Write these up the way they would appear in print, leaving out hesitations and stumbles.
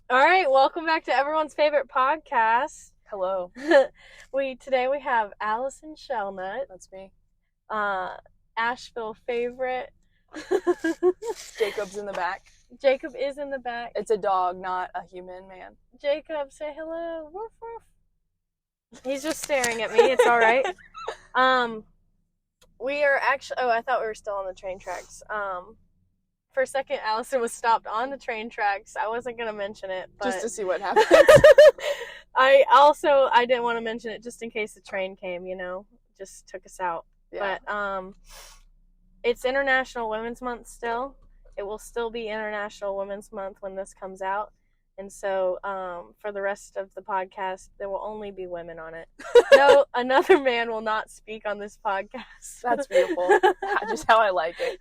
All right, welcome back to everyone's favorite podcast. Hello. Today we have Allison Shellnut, That's me. Asheville favorite. Jacob's in the back. Jacob is in the back. It's a dog, not a human man. Jacob, say hello. Woof, woof. He's just staring at me. It's all right. We are actually. Oh, I thought we were still on the train tracks. For a second, Allison was stopped on the train tracks. I wasn't gonna mention it, but Just to see what happens. I didn't want to mention it just in case the train came. Just took us out. Yeah. But it's International Women's Month still. It will still be International Women's Month when this comes out. And so for the rest of the podcast, there will only be women on it. No, another man will not speak on this podcast. That's beautiful. Just how I like it.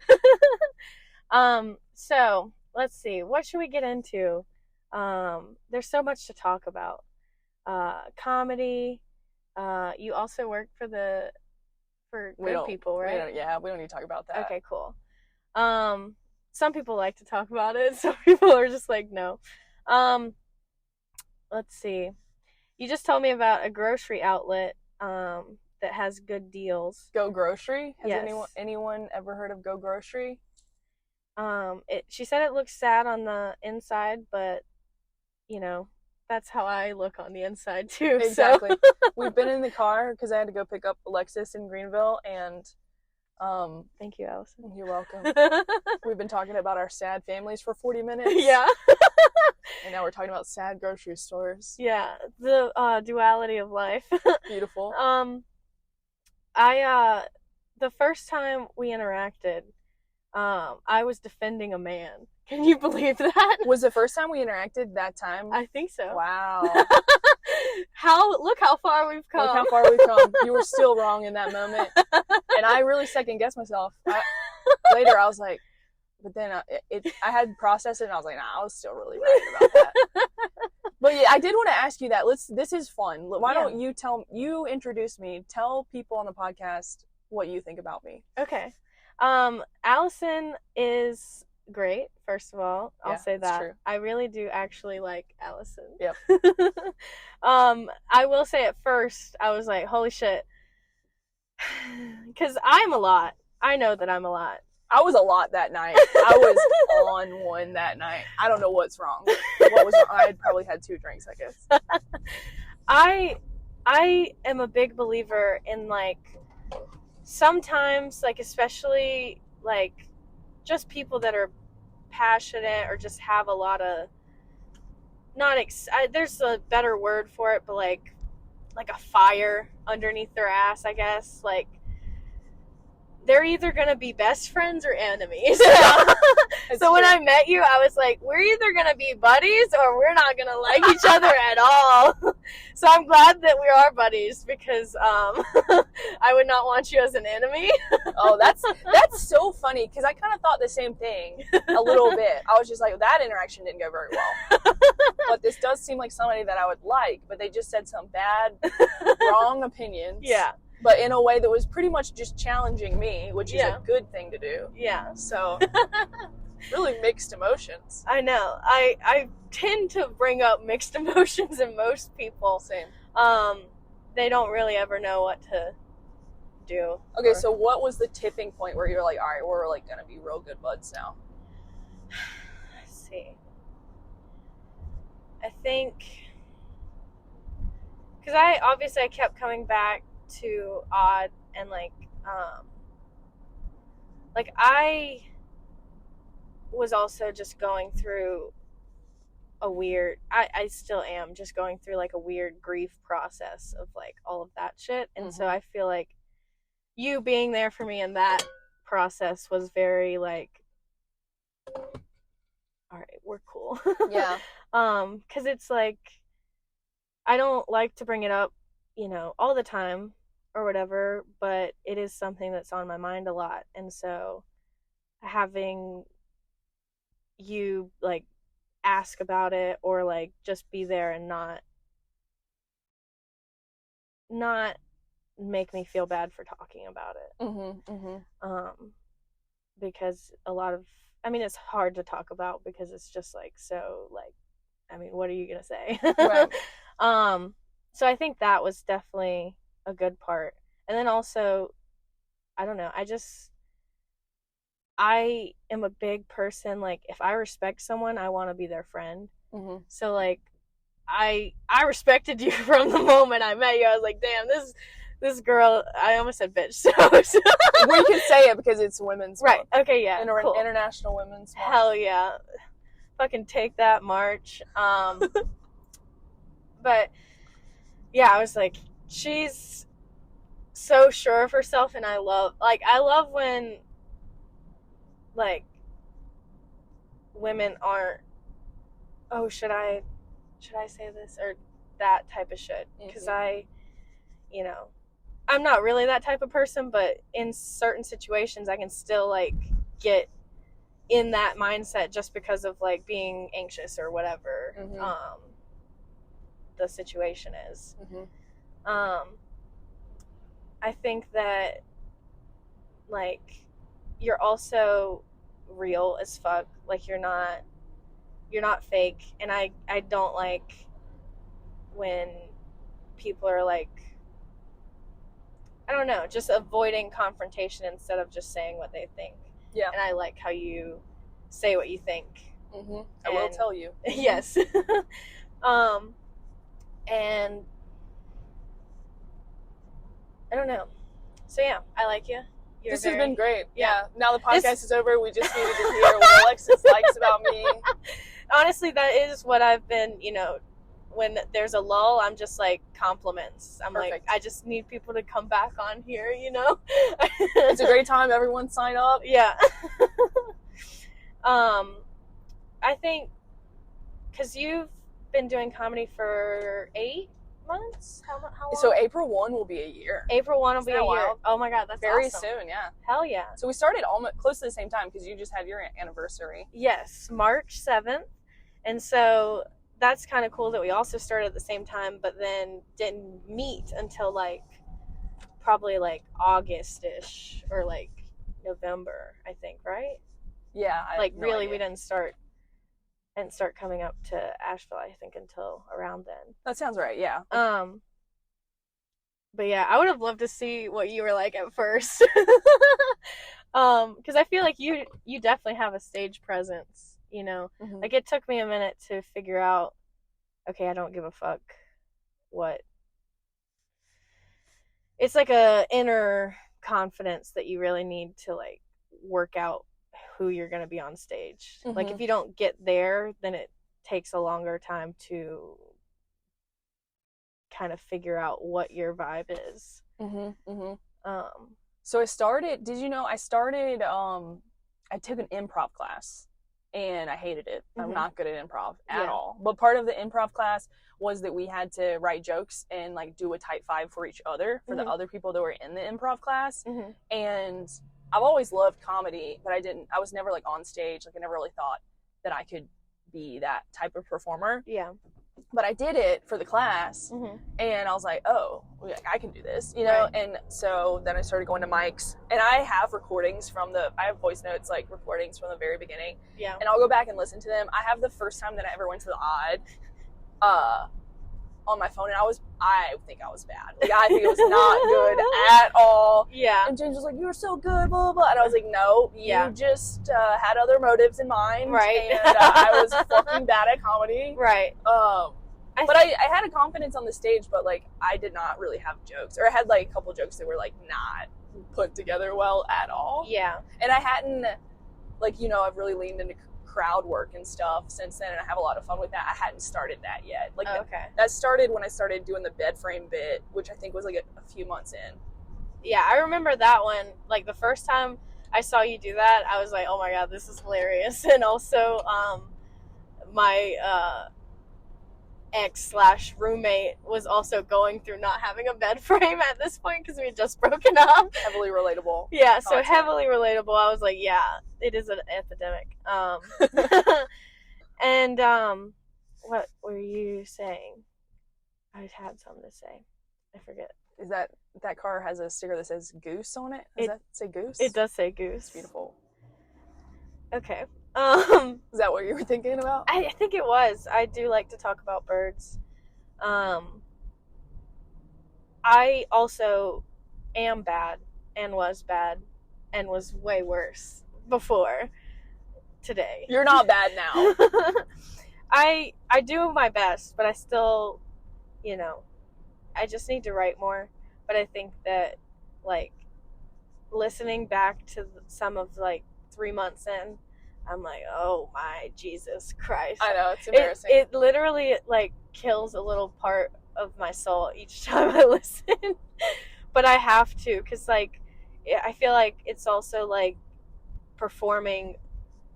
So let's see. What should we get into? There's so much to talk about. Comedy. You also work for Good People, right? We don't need to talk about that. Okay, cool. Some people like to talk about it. Some people are just like, no. Let's see. You just told me about a grocery outlet that has good deals. Go Grocery? Has Yes. anyone ever heard of Go Grocery? She said it looks sad on the inside, but that's how I look on the inside too. Exactly. So. We've been in the car because I had to go pick up Alexis in Greenville, and thank you, Allison. you're welcome. We've been talking about our sad families for 40 minutes. Yeah. And now we're talking about sad grocery stores. Yeah, the duality of life. Beautiful. The first time we interacted, I was defending a man. Can you believe that? Was the first time we interacted that time? I think so. Wow. Look how far we've come. Look how far we've come. You were still wrong in that moment. And I really second guessed myself. Later, I was like, but then I had processed it, and I was like, nah, I was still really right about that. But yeah, I did want to ask you that. This is fun. Why don't you introduce me, tell people on the podcast what you think about me. Okay. Allison is great, first of all. I'll say that. True. I really do actually like Allison. Yep. I will say at first, I was like, holy shit. Because I'm a lot. I know that I'm a lot. I was a lot that night. I was on one that night. I don't know what's wrong. What was wrong? I had probably had 2 drinks, I guess. I am a big believer in, like, sometimes, like, especially, like, just people that are passionate or just have a lot of, there's a better word for it, but, like a fire underneath their ass, I guess. Like, they're either going to be best friends or enemies. So when I met you, I was like, we're either going to be buddies or we're not going to like each other at all. So I'm glad that we are buddies because I would not want you as an enemy. Oh, that's so funny because I kind of thought the same thing a little bit. I was just like, that interaction didn't go very well. But this does seem like somebody that I would like, but they just said some bad, wrong opinions. Yeah. But in a way that was pretty much just challenging me, which is a good thing to do. Yeah. So, really mixed emotions. I know. I tend to bring up mixed emotions in most people. Same. They don't really ever know what to do. Okay, so what was the tipping point where you're like, all right, we're like going to be real good buds now? Let's see. I think... Because I kept coming back to Odd and like I was also just going through a weird I still am just going through like a weird grief process of like all of that shit, and so I feel like you being there for me in that process was very like, all right, we're cool. Yeah. Because it's like I don't like to bring it up all the time or whatever, but it is something that's on my mind a lot. And so having you like ask about it or like just be there and not make me feel bad for talking about it. Because a lot of, it's hard to talk about because it's just like so like I mean, what are you gonna say? Right. So I think that was definitely a good part. And then also, I don't know, I am a big person. Like, if I respect someone, I want to be their friend. Mm-hmm. So like, I respected you from the moment I met you. I was like, damn, this girl. I almost said bitch. So We can say it because it's women's right. month. Okay, yeah, cool. International Women's Month. Hell yeah, fucking take that, March. But yeah, I was like, she's so sure of herself, and I love when like women aren't, oh, should I say this or that type of shit, because you know, I'm not really that type of person, but in certain situations I can still like get in that mindset just because of like being anxious or whatever the situation is. I think that like you're also real as fuck. Like you're not fake, and I don't like when people are like, I don't know, just avoiding confrontation instead of just saying what they think. Yeah. And I like how you say what you think. I will tell you. Yes. And I don't know. So yeah, I like you. This has been great. Yeah. Now the podcast is over. We just needed to hear what Alexis likes about me. Honestly, that is what I've been, you know, when there's a lull, I'm just like compliments. I'm Perfect. like, I just need people to come back on here, you know? It's a great time. Everyone sign up. Yeah. I think because you've been doing comedy for 8 months? How long? So April 1 will be a year. April 1 will be a year. Wild? Oh my God, that's very awesome. soon, yeah. Hell yeah. So we started almost close to the same time because you just had your anniversary. Yes, March 7th. And so that's kind of cool that we also started at the same time, but then didn't meet until like probably like August-ish or like November, I think, right? Yeah. Like really, we didn't start coming up to Asheville, I think, until around then. That sounds right, yeah. But yeah, I would have loved to see what you were like at first. Because I feel like you definitely have a stage presence, you know? Like it took me a minute to figure out, okay, I don't give a fuck what. It's like a inner confidence that you really need to like work out who you're going to be on stage. Like if you don't get there, then it takes a longer time to kind of figure out what your vibe is. So I started, did you know I started, I took an improv class and I hated it. I'm not good at improv at all. But part of the improv class was that we had to write jokes and like do a type 5 for each other, for the other people that were in the improv class. And I've always loved comedy, but I was never like on stage. Like I never really thought that I could be that type of performer. Yeah. But I did it for the class and I was like, oh, I can do this, you know? Right. And so then I started going to mics, and I have recordings I have voice notes, like recordings from the very beginning. Yeah. And I'll go back and listen to them. I have the first time that I ever went to the Odd on my phone, and I think I was bad. Like I think it was not good at all. Yeah. And James was like, you were so good, blah, blah, blah. And I was like, no, you just had other motives in mind. Right. And I was fucking bad at comedy. Right. But I had a confidence on the stage, but like I did not really have jokes, or I had like a couple jokes that were like not put together well at all. Yeah. And I hadn't, like, you know, I've really leaned into crowd work and stuff since then, and I have a lot of fun with that. I hadn't started that yet. Like that started when I started doing the bed frame bit, which I think was like a few months in. Yeah, I remember that one. Like the first time I saw you do that, I was like, oh my God, this is hilarious. And also my ex/roommate was also going through not having a bed frame at this point because we had just broken up. Heavily relatable. Yeah, so heavily relatable. I was like, yeah, it is an epidemic. And what were you saying? I had something to say. I forget. Is that car has a sticker that says goose on it? Does that say goose? It does say goose. It's beautiful. Okay. Is that what you were thinking about? I think it was. I do like to talk about birds. I also am bad and was way worse before today. You're not bad now. I do my best, but I still, you know, I just need to write more. But I think that, like, listening back to some of, like, 3 months in, I'm like, oh my Jesus Christ. I know, it's embarrassing. It literally, like, kills a little part of my soul each time I listen. But I have to, because, like, I feel like it's also, like, performing,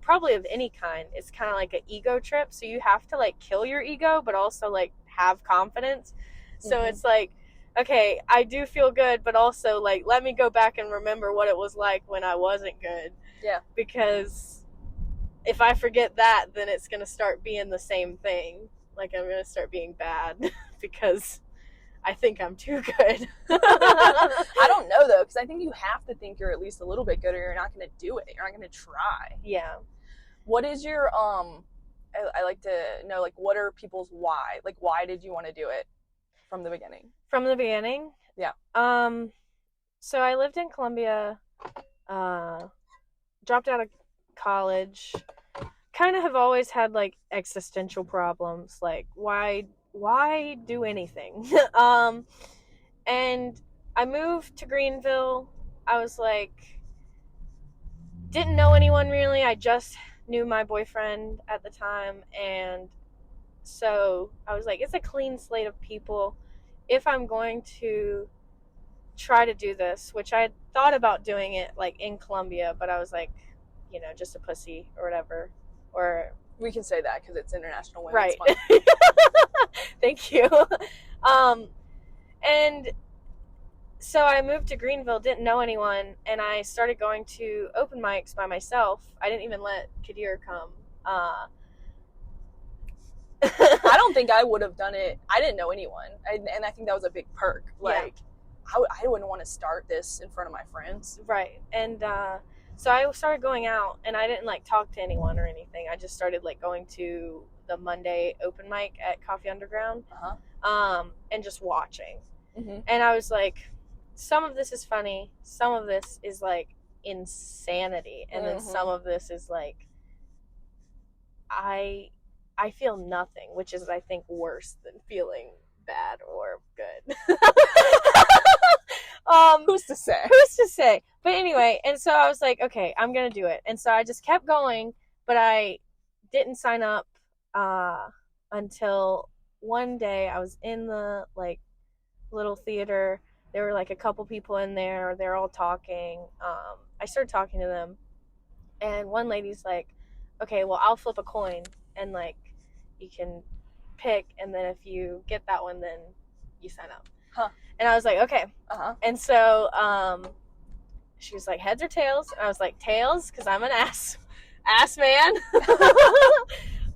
probably of any kind. It's kind of like an ego trip. So you have to, like, kill your ego, but also, like, have confidence. So it's like, okay, I do feel good, but also, like, let me go back and remember what it was like when I wasn't good. Yeah. Because if I forget that, then it's going to start being the same thing. Like, I'm going to start being bad because I think I'm too good. I don't know, though, because I think you have to think you're at least a little bit good or you're not going to do it. You're not going to try. Yeah. What is your, I like to know, like, what are people's why? Like, why did you want to do it from the beginning? From the beginning? Yeah. So I lived in Columbia, dropped out of college, kind of have always had, like, existential problems, like, why do anything? And I moved to Greenville. I was like, didn't know anyone really. I just knew my boyfriend at the time, and so I was like, it's a clean slate of people. If I'm going to try to do this, which I had thought about doing it, like, in Columbia, but I was like, you know, just a pussy or whatever. Or we can say that because it's International Women's right. Month. Thank you. And so I moved to Greenville, didn't know anyone, and I started going to open mics by myself. I didn't even let Kadir come. I don't think I would have done it. I didn't know anyone, and I think that was a big perk. Like, I wouldn't want to start this in front of my friends. Right. And so I started going out, and I didn't, like, talk to anyone or anything. I just started, like, going to the Monday open mic at Coffee Underground, and just watching. And I was like, some of this is funny, some of this is, like, insanity, and then some of this is, like, I feel nothing, which is, I think, worse than feeling bad or good. Who's to say? Who's to say? But anyway, and so I was like, okay, I'm gonna do it. And so I just kept going, but I didn't sign up until one day I was in the, like, little theater. There were, like, a couple people in there. They're all talking. I started talking to them, and one lady's like, okay, well, I'll flip a coin, and, like, you can pick, and then if you get that one, then you sign up. And I was like, okay. And so she was like, heads or tails? And I was like, tails, because I'm an ass man.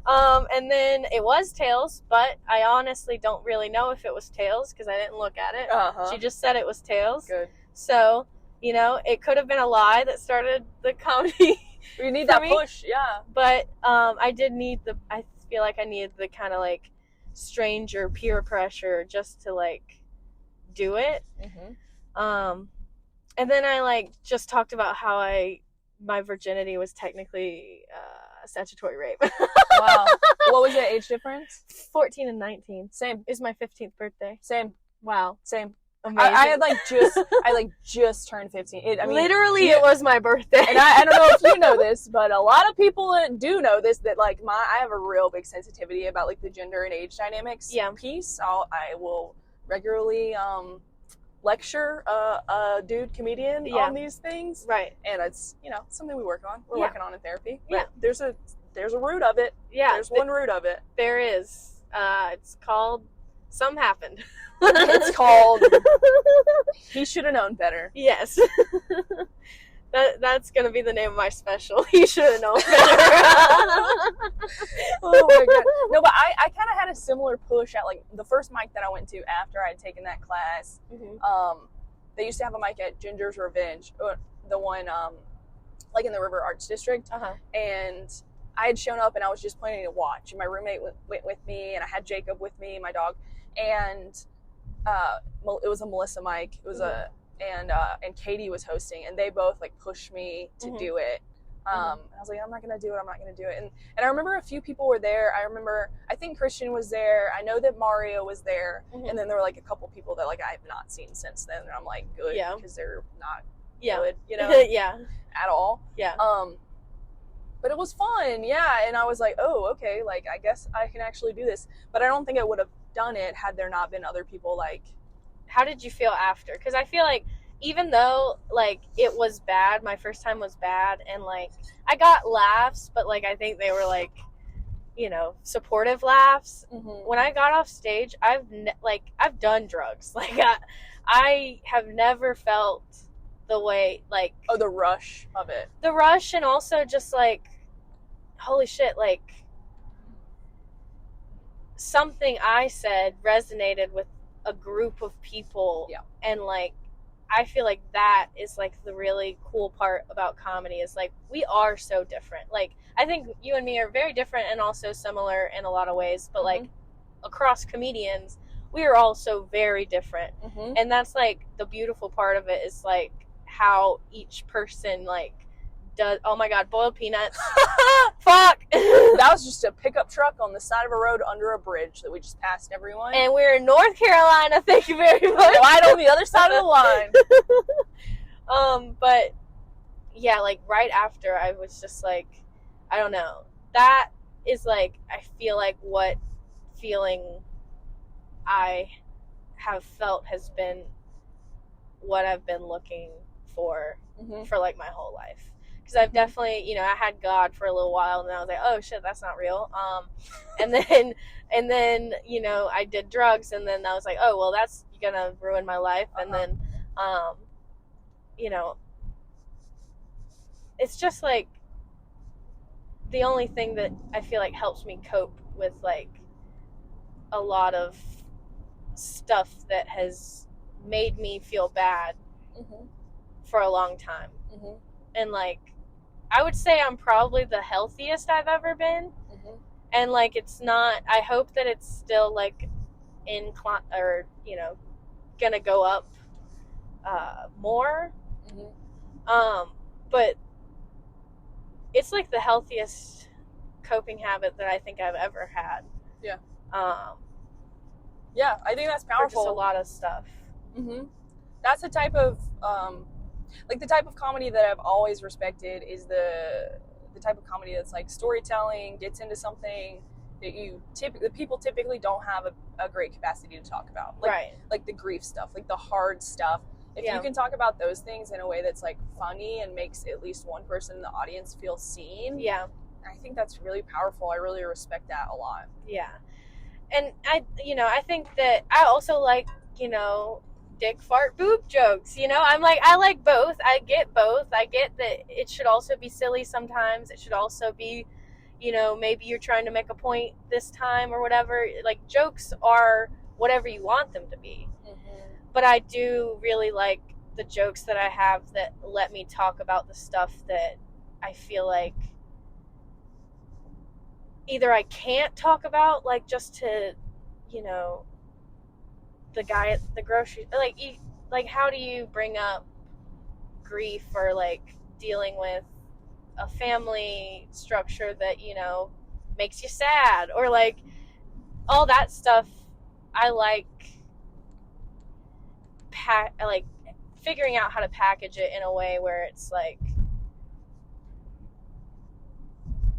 And then it was tails, but I honestly don't really know if it was tails because I didn't look at it. She just said it was tails. Good. So, you know, it could have been a lie that started the comedy. You need that push, yeah. But I feel like I needed the kind of, like, stranger peer pressure just to, like, do it. And then I, like, just talked about how my virginity was technically statutory rape. Wow. What was the age difference? 14 and 19. Same. It was my 15th birthday. Same. Wow. Same. Amazing. I had just turned 15. Literally, it was my birthday. And I don't know if you know this, but a lot of people do know this, that, like, I have a real big sensitivity about, like, the gender and age dynamics piece. I will regularly lecture a dude comedian on these things. Right. And it's, you know, something we work on. We're working on in therapy. But there's a root of it. Yeah. There's one root of it. There is. It's called Some Happened. It's called He Should Have Known Better. Yes. That's going to be the name of my special. He should have known better. Oh my god. No, but I kind of had a similar push at, like, the first mic that I went to after I had taken that class. They used to have a mic at Ginger's Revenge, the one, like, in the River Arts District. And I had shown up and I was just planning to watch. And my roommate went with me, and I had Jacob with me, my dog, and it was a Melissa Mike. It was and Katie was hosting, and they both like pushed me to do it. And I was like, I'm not gonna do it. And I remember a few people were there. I think Christian was there. I know that Mario was there, and then there were like a couple people that like I have not seen since then. And I'm like, good, because they're not good, you know, at all. Yeah. But it was fun, and I was like, oh, okay, like I guess I can actually do this. But I don't think I would have done it had there not been other people. Like, how did you feel after? Because I feel like even though like it was bad, my first time was bad, and like I got laughs, but like I think they were like, you know, supportive laughs. When I got off stage, I've done drugs. Like I have never felt the way, like, the rush of it. The rush, and also just like, holy shit, like something I said resonated with a group of people. And like I feel like that is like the really cool part about comedy, is like we are so different. Like I think you and me are very different and also similar in a lot of ways, but like across comedians we are all so very different. And that's like the beautiful part of it, is like how each person like does. Oh my god, boiled peanuts. Fuck. That was just a pickup truck on the side of a road under a bridge that we just passed everyone. And we're in North Carolina, thank you very much. Right on the other side of the line. But yeah, like right after, I was just like, I don't know. That is like, I feel like what feeling I have felt has been what I've been looking for like my whole life. Because I've definitely, you know, I had God for a little while, and then I was like, oh shit, that's not real. And then, you know, I did drugs, and then I was like, oh, well, that's gonna ruin my life. And then, you know, it's just like the only thing that I feel like helps me cope with like a lot of stuff that has made me feel bad for a long time. And like, I would say I'm probably the healthiest I've ever been. And like, it's not, I hope that it's still like or, you know, gonna go up more. But it's like the healthiest coping habit that I think I've ever had. Yeah, I think that's powerful. For just a lot of stuff. That's the type of like the type of comedy that I've always respected, is the type of comedy that's like storytelling, gets into something that people typically don't have a great capacity to talk about. Like, like the grief stuff, like the hard stuff. If you can talk about those things in a way that's like funny and makes at least one person in the audience feel seen, I think that's really powerful. I really respect that a lot. And I think that I also like, you know, dick, fart, boob jokes, you know? I like both. I get both. I get that it should also be silly sometimes. It should also be, you know, maybe you're trying to make a point this time or whatever. Like, jokes are whatever you want them to be. But I do really like the jokes that I have that let me talk about the stuff that I feel like either I can't talk about, like just to, you know, the guy at the grocery, like how do you bring up grief or like dealing with a family structure that, you know, makes you sad, or like all that stuff. I like figuring out how to package it in a way where it's like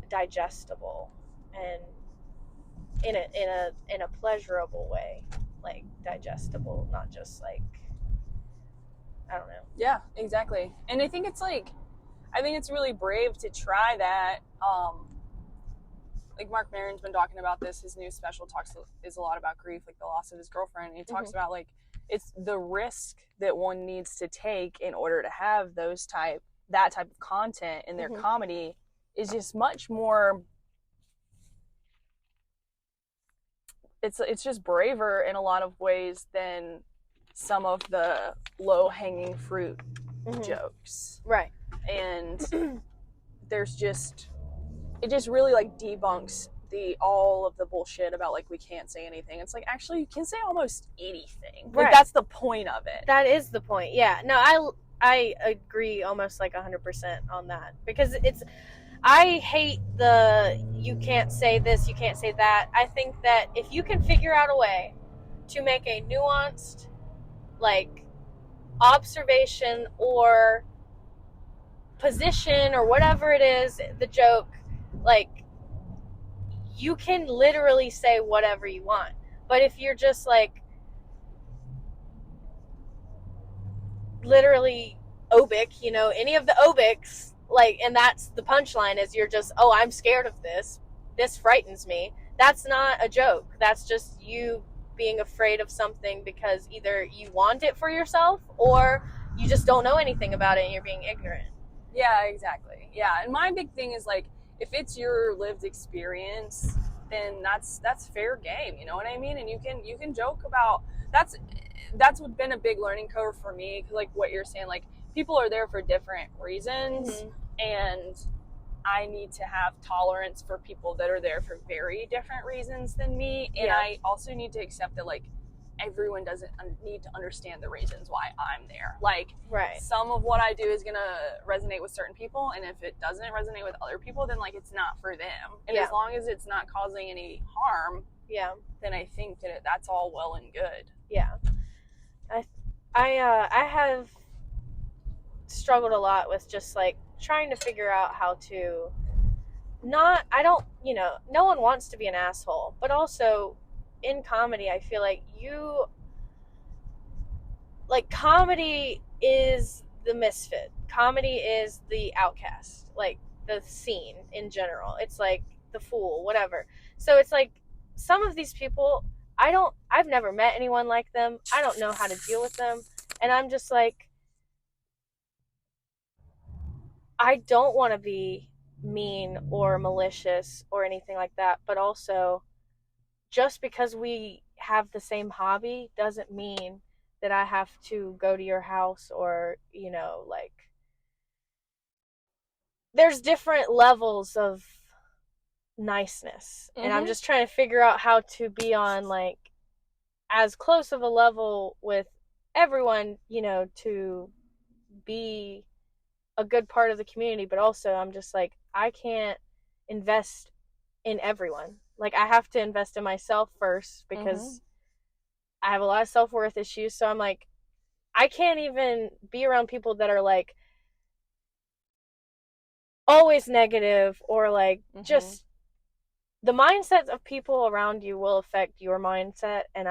digestible and in a pleasurable way. Like digestible, not just like, I don't know. Yeah, exactly. And I think it's really brave to try that. Like Mark Maron's been talking about this. His new special is a lot about grief, like the loss of his girlfriend. And he talks about like, it's the risk that one needs to take in order to have that type of content in their comedy is just much more. It's just braver in a lot of ways than some of the low-hanging fruit jokes. Right. And there's just it just really like debunks all of the bullshit about like we can't say anything. It's like, actually you can say almost anything. Like, Right. that's the point of it. That is the point. Yeah. No, I agree almost like 100% on that, because I hate you can't say this, you can't say that. I think that if you can figure out a way to make a nuanced, like, observation or position or whatever it is, the joke, like, you can literally say whatever you want. But if you're just like literally obic, any of the obics, like, and that's the punchline, is you're just, oh, I'm scared of this frightens me. That's not a joke. That's just you being afraid of something because either you want it for yourself or you just don't know anything about it and you're being ignorant. Yeah, exactly. Yeah, and my big thing is like, if it's your lived experience, then that's fair game. You know what I mean? And you can joke about that's been a big learning curve for me. Cause like what you're saying, like people are there for different reasons, and I need to have tolerance for people that are there for very different reasons than me. And I also need to accept that like everyone doesn't need to understand the reasons why I'm there. Like, right. Some of what I do is going to resonate with certain people, and if it doesn't resonate with other people, then like it's not for them. And as long as it's not causing any harm, then I think that that's all well and good. Yeah. I have struggled a lot with just like trying to figure out how to no one wants to be an asshole, but also in comedy, I feel like comedy is the misfit. Comedy is the outcast, like the scene in general. It's like the fool, whatever. So it's like some of these people, I've never met anyone like them. I don't know how to deal with them. And I'm just like, I don't want to be mean or malicious or anything like that, but also just because we have the same hobby doesn't mean that I have to go to your house or, like, there's different levels of niceness. And I'm just trying to figure out how to be on like as close of a level with everyone, to be a good part of the community, but also I'm just like, I can't invest in everyone. Like, I have to invest in myself first because I have a lot of self-worth issues. So I'm like, I can't even be around people that are like always negative or like just the mindset of people around you will affect your mindset. And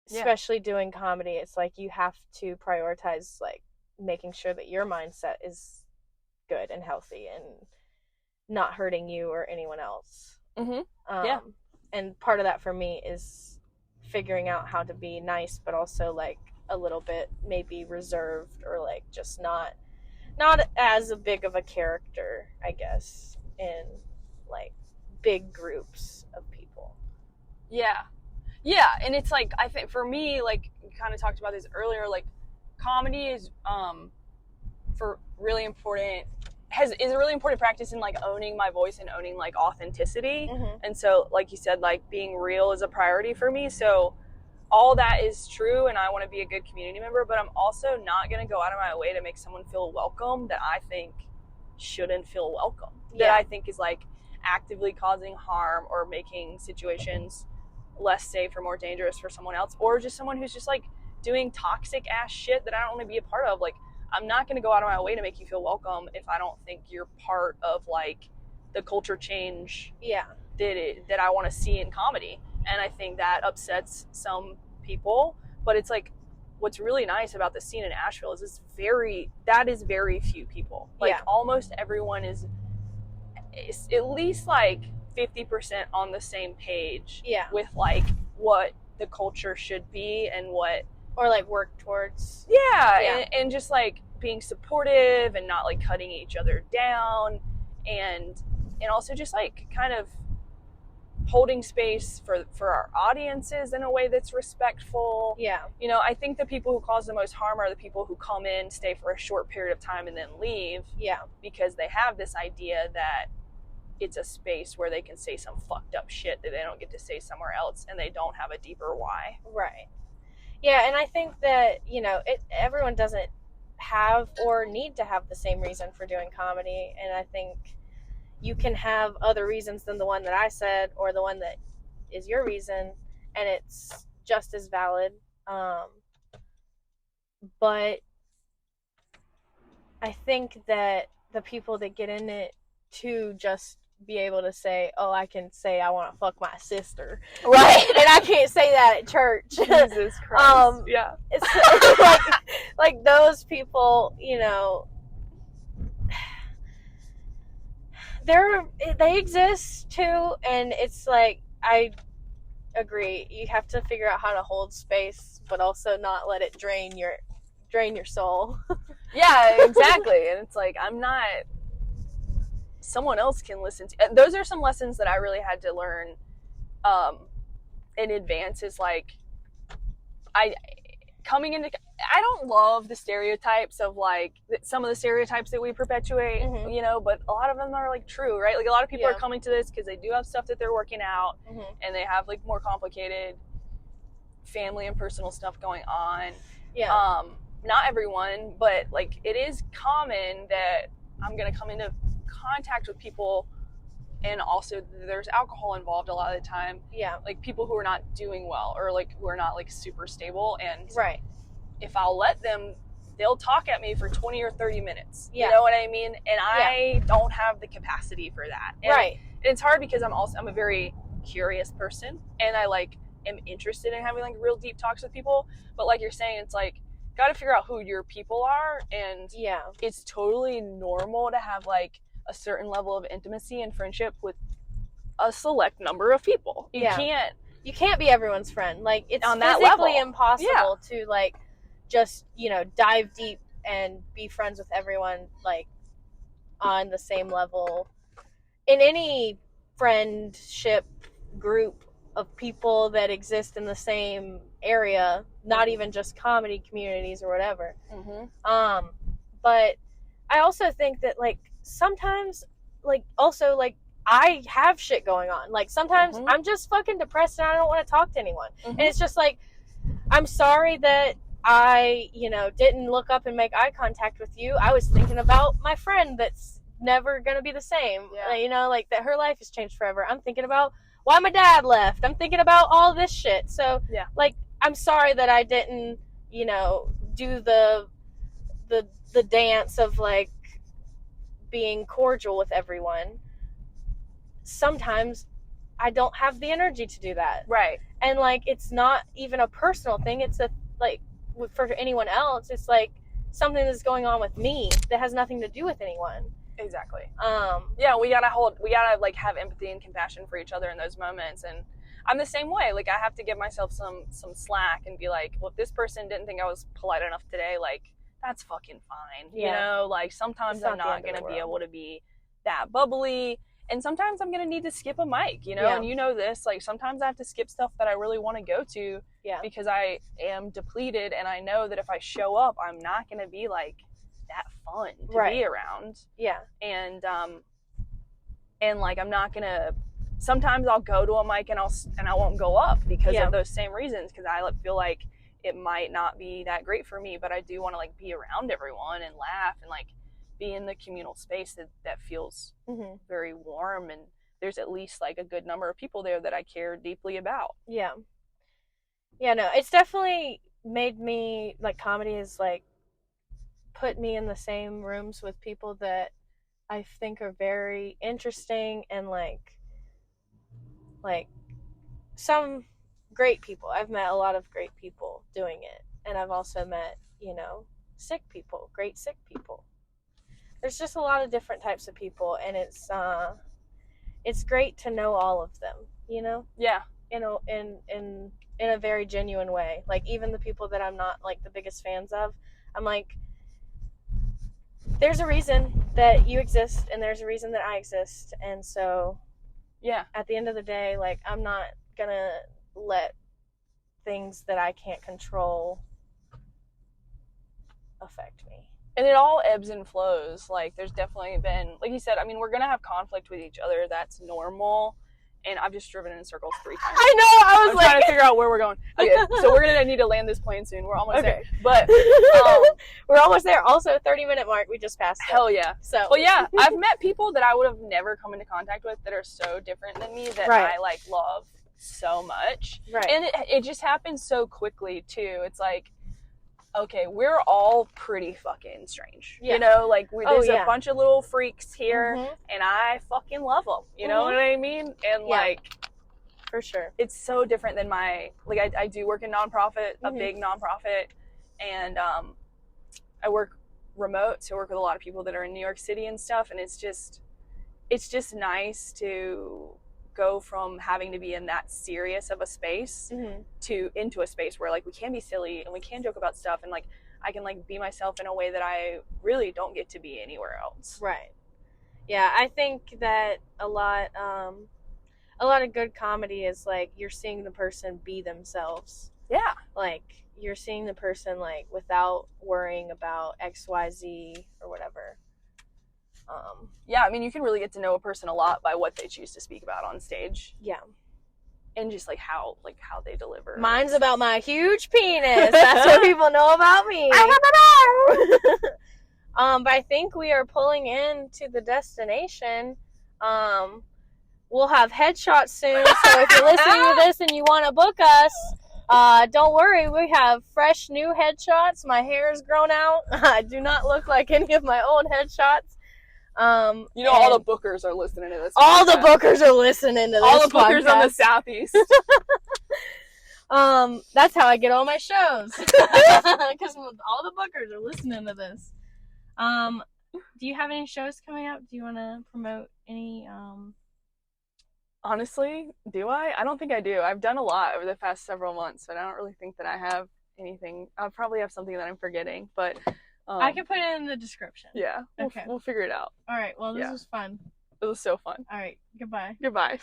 especially doing comedy, it's like you have to prioritize like making sure that your mindset is good and healthy and not hurting you or anyone else. And part of that for me is figuring out how to be nice, but also like a little bit maybe reserved or like just not as a big of a character, I guess, in like big groups of people. Yeah, and it's like, I think for me, like you kind of talked about this earlier, like comedy is for really important is a really important practice in like owning my voice and owning like authenticity. And so like you said, like being real is a priority for me. So all that is true, and I want to be a good community member, but I'm also not going to go out of my way to make someone feel welcome that I think shouldn't feel welcome, that I think is like actively causing harm or making situations less safe or more dangerous for someone else, or just someone who's just like doing toxic ass shit that I don't want to be a part of. Like, I'm not going to go out of my way to make you feel welcome if I don't think you're part of like the culture change that I want to see in comedy. And I think that upsets some people, but it's like, what's really nice about the scene in Asheville is that is very few people. Like almost everyone is at least like 50% on the same page with like what the culture should be and what, or like work towards. And just like being supportive and not like cutting each other down, and also just like kind of holding space for our audiences in a way that's respectful. Yeah. You know, I think the people who cause the most harm are the people who come in, stay for a short period of time, and then leave. Yeah. Because they have this idea that it's a space where they can say some fucked up shit that they don't get to say somewhere else, and they don't have a deeper why. Right. Yeah, and I think that, you know, everyone doesn't have or need to have the same reason for doing comedy, and I think you can have other reasons than the one that I said or the one that is your reason, and it's just as valid. But I think that the people that get in it to just be able to say, oh, I can say I want to fuck my sister, right? And I can't say that at church. Jesus Christ. Yeah. It's like those people, you know, they exist too, and it's like, I agree. You have to figure out how to hold space, but also not let it drain your soul. Yeah, exactly. And it's like, I'm not. Someone else can listen to. Those are some lessons that I really had to learn in advance. Is like, I don't love the stereotypes of like some of the stereotypes that we perpetuate, mm-hmm. you know, but a lot of them are like true, right? Like a lot of people are coming to this because they do have stuff that they're working out, mm-hmm. and they have like more complicated family and personal stuff going on. Yeah. Not everyone, but like it is common that I'm going to come into contact with people, and also there's alcohol involved a lot of the time. Yeah. Like people who are not doing well, or like who are not like super stable, and right. If I'll let them, they'll talk at me for 20 or 30 minutes. Yeah. You know what I mean? And I don't have the capacity for that. And right. It's hard because I'm a very curious person, and I like am interested in having like real deep talks with people. But like you're saying, it's like, got to figure out who your people are, and it's totally normal to have like a certain level of intimacy and friendship with a select number of people. You can't be everyone's friend. Like, it's on that physically level. impossible to like just, you know, dive deep and be friends with everyone like on the same level in any friendship group of people that exist in the same area, not even just comedy communities or whatever. Mm-hmm. But I also think that like sometimes like also like I have shit going on. Like sometimes mm-hmm. I'm just fucking depressed and I don't want to talk to anyone. Mm-hmm. And it's just like, I'm sorry that I, you know, didn't look up and make eye contact with you. I was thinking about my friend that's never gonna be the same. Yeah. You know, like that her life has changed forever. I'm thinking about why my dad left. I'm thinking about all this shit. So like, I'm sorry that I didn't, you know, do the dance of like being cordial with everyone. Sometimes I don't have the energy to do that. Right. And like, it's not even a personal thing. It's a like, for anyone else, it's like something that's going on with me that has nothing to do with anyone. Exactly. Yeah, we gotta like have empathy and compassion for each other in those moments. And I'm the same way. Like, I have to give myself some slack and be like, well, if this person didn't think I was polite enough today, like, that's fucking fine. You know, like sometimes I'm not gonna be able to be that bubbly, and sometimes I'm gonna need to skip a mic, you know. And you know this, like sometimes I have to skip stuff that I really want to go to, because I am depleted, and I know that if I show up, I'm not gonna be like that fun to be around. And like, I'm not gonna. Sometimes I'll go to a mic and I won't go up because of those same reasons, because I feel like it might not be that great for me, but I do want to like be around everyone and laugh and like be in the communal space that feels very warm, and there's at least like a good number of people there that I care deeply about. No, it's definitely made me like, comedy is like put me in the same rooms with people that I think are very interesting, and like some great people. I've met a lot of great people doing it, and I've also met, you know, sick people, great sick people. There's just a lot of different types of people, and it's great to know all of them, you know? In a very genuine way. Like, even the people that I'm not like the biggest fans of, I'm like, there's a reason that you exist, and there's a reason that I exist, and so Yeah. At the end of the day, like, I'm not gonna let things that I can't control affect me. And it all ebbs and flows. Like, there's definitely been, like you said, I mean, we're going to have conflict with each other. That's normal. And I've just driven in circles 3 times. I know, I was I'm trying to figure out where we're going. Okay, so we're going to need to land this plane soon. We're almost there. But we're almost there. Also, 30-minute mark, we just passed it. Hell yeah. So. Well, yeah, I've met people that I would have never come into contact with that are so different than me that I, like, love so much. Right. And it just happens so quickly, too. It's like, okay, we're all pretty fucking strange. Yeah. You know, like, there's a bunch of little freaks here, and I fucking love them. You know what I mean? And, like, for sure. It's so different than I do work in nonprofit, a big nonprofit, and I work remote, so I work with a lot of people that are in New York City and stuff, and it's just nice to go from having to be in that serious of a space to into a space where, like, we can be silly and we can joke about stuff, and, like, I can, like, be myself in a way that I really don't get to be anywhere else. Right. Yeah, I think that a lot of good comedy is, like, you're seeing the person be themselves. Yeah. Like, you're seeing the person, like, without worrying about XYZ or whatever. Yeah, I mean, you can really get to know a person a lot by what they choose to speak about on stage. Yeah. And just, like, how they deliver. Mine's about my huge penis. That's what people know about me. But I think we are pulling into the destination. We'll have headshots soon, so if you're listening to this and you want to book us, don't worry, we have fresh new headshots. My hair is grown out. I do not look like any of my old headshots. You know, all the bookers are listening to this. All the bookers are listening to this. All the bookers on the Southeast. That's how I get all my shows. Because all the bookers are listening to this. Do you have any shows coming up? Do you want to promote any? Honestly, do I? I don't think I do. I've done a lot over the past several months, but I don't really think that I have anything. I'll probably have something that I'm forgetting, but I can put it in the description. Yeah. Okay. We'll figure it out. All right. Well, this was fun. It was so fun. All right. Goodbye. Goodbye.